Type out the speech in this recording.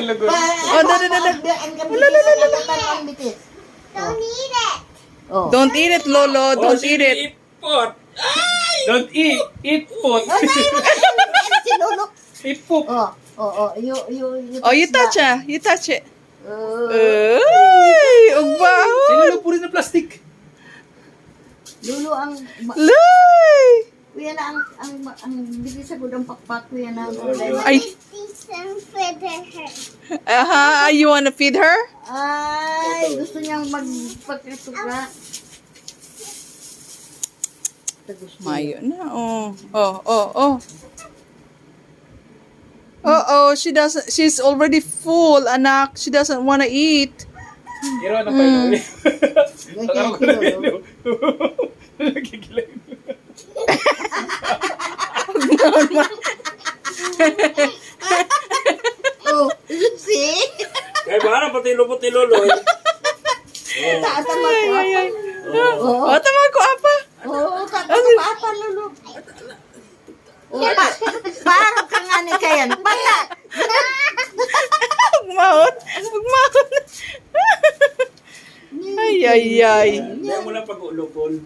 lagot. Oh, da. Don't eat it. Oh. Don't eat it, Lolo. Don't eat it. Eat pot. Don't eat. Eat pot. Si Lolo. Eat poop. You Oh, you touch that. You touch it. Oh. Ay, ugbaho. Sino puri na plastic? Lolo ang Lay. kuya na ang bilis sa gudang pakpak kuya na. Ay. You wanna feed her? Ay, gusto niyang magpagkatuka. Mayo na. Oh. Oh, she's already full, anak. She doesn't wanna eat. Iro na pa yun. Ganyan si Lolo. Nagkikilig. Oh, see? Kaya ba pati lupot ni Lolo eh. Taas ang magpapa. Oh, tama ko, apa. Oo, taas ang magpapa, Lolo. Oh, parang ka nga ni Kayan. Pata! Magmahon. Ay. Kaya mo lang pag-ulupon.